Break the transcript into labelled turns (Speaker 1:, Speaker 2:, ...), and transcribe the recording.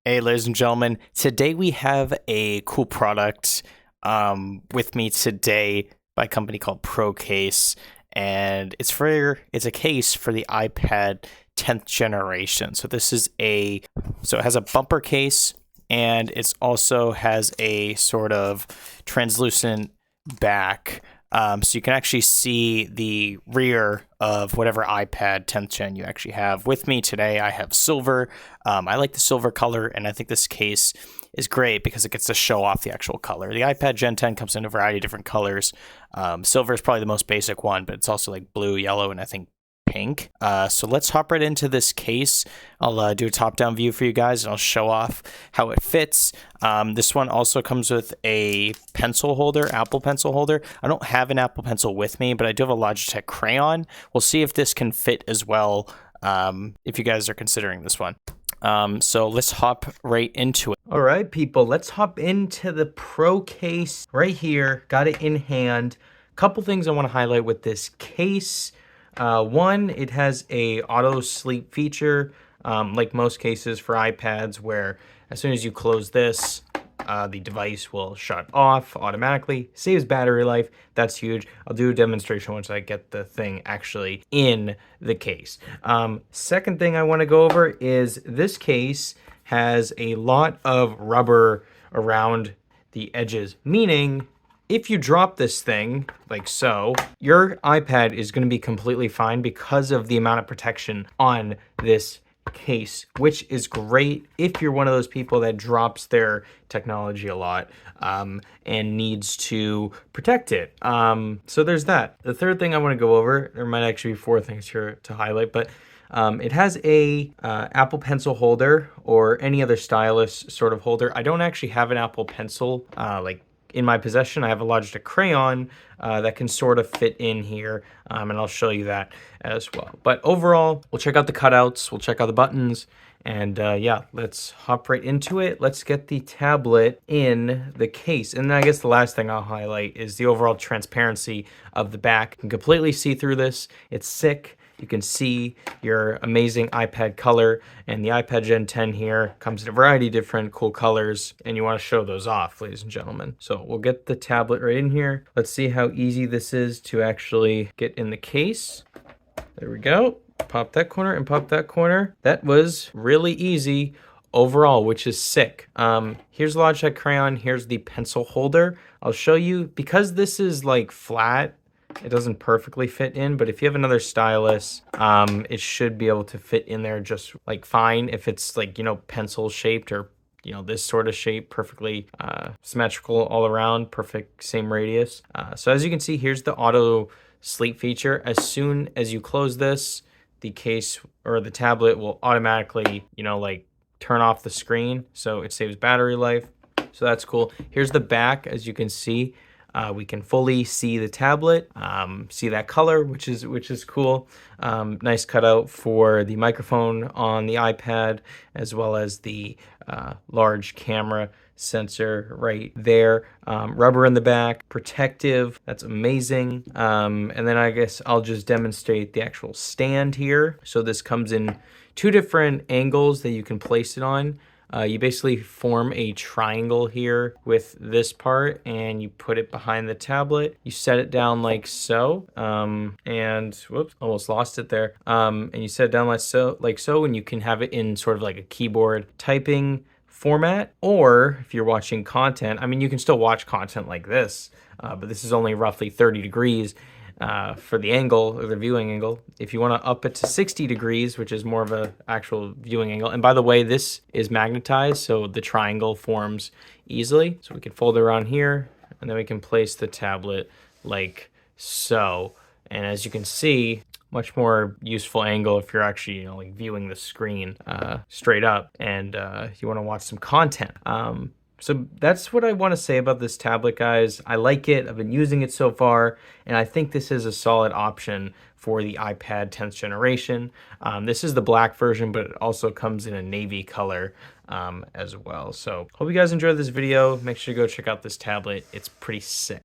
Speaker 1: Hey, ladies and gentlemen, today we have a cool product with me today by a company called ProCase, and it's a case for the iPad 10th generation. So it has a bumper case, and it also has a sort of translucent back. So you can actually see the rear of whatever iPad 10th gen you actually have. With me today, I have silver. I like the silver color, and I think this case is great because it gets to show off the actual color. The iPad Gen 10 comes in a variety of different colors. Silver is probably the most basic one, but it's also like blue, yellow, and I think pink. So let's hop right into this case. I'll do a top-down view for you guys, and I'll show off how it fits. This one also comes with a pencil holder, Apple Pencil holder. I don't have an Apple Pencil with me, but I do have a Logitech crayon. We'll see if this can fit as well, if you guys are considering this one. So let's hop right into it. All right, people, let's hop into the Pro case right here. Got it in hand. Couple things I want to highlight with this case. One, it has a auto sleep feature, like most cases for iPads, where as soon as you close this, the device will shut off automatically. Saves battery life. That's huge. I'll do a demonstration once I get the thing actually in the case. Second thing I want to go over is this case has a lot of rubber around the edges, meaning if you drop this thing, like so, your iPad is going to be completely fine because of the amount of protection on this case, which is great if you're one of those people that drops their technology a lot and needs to protect it. So there's that. The third thing I want to go over, there might actually be four things here to highlight, but it has a Apple Pencil holder or any other stylus sort of holder. I don't actually have an Apple Pencil in my possession. I have a Logitech crayon that can sort of fit in here, and I'll show you that as well. But overall, we'll check out the cutouts, we'll check out the buttons, and yeah, let's hop right into it. Let's get the tablet in the case. And I guess the last thing I'll highlight is the overall transparency of the back. You can completely see through this. It's sick. You can see your amazing iPad color, and the iPad Gen 10 here comes in a variety of different cool colors, and you want to show those off, ladies and gentlemen. So we'll get the tablet right in here. Let's see how easy this is to actually get in the case. There we go. Pop that corner and pop that corner. That was really easy overall, which is sick. Here's Logitech crayon. Here's the pencil holder. I'll show you, because this is like flat, it doesn't perfectly fit in, but if you have another stylus, it should be able to fit in there just like fine. If it's like, you know, pencil shaped or, you know, this sort of shape, perfectly symmetrical all around, perfect same radius. So as you can see, here's the auto sleep feature. As soon as you close this, the case or the tablet will automatically, you know, like turn off the screen. So it saves battery life. So that's cool. Here's the back, as you can see. We can fully see the tablet, see that color, which is cool. Nice cutout for the microphone on the iPad, as well as the large camera sensor right there. Rubber in the back, protective. That's amazing. And then I guess I'll just demonstrate the actual stand here. So this comes in two different angles that you can place it on. You basically form a triangle here with this part, and you put it behind the tablet. You set it down like so, and whoops, almost lost it there. And you set it down like so, and you can have it in sort of like a keyboard typing format, or if you're watching content, I mean, you can still watch content like this, but this is only roughly 30 degrees. For the angle or the viewing angle. If you want to up it to 60 degrees, which is more of an actual viewing angle. And by the way, this is magnetized, so the triangle forms easily. So we can fold it around here, and then we can place the tablet like so. And as you can see, much more useful angle if you're actually, you know, like viewing the screen straight up, and you want to watch some content. So that's what I want to say about this tablet, guys. I like it. I've been using it so far, and I think this is a solid option for the iPad 10th generation. This is the black version, but it also comes in a navy color as well. So hope you guys enjoyed this video. Make sure to go check out this tablet. It's pretty sick.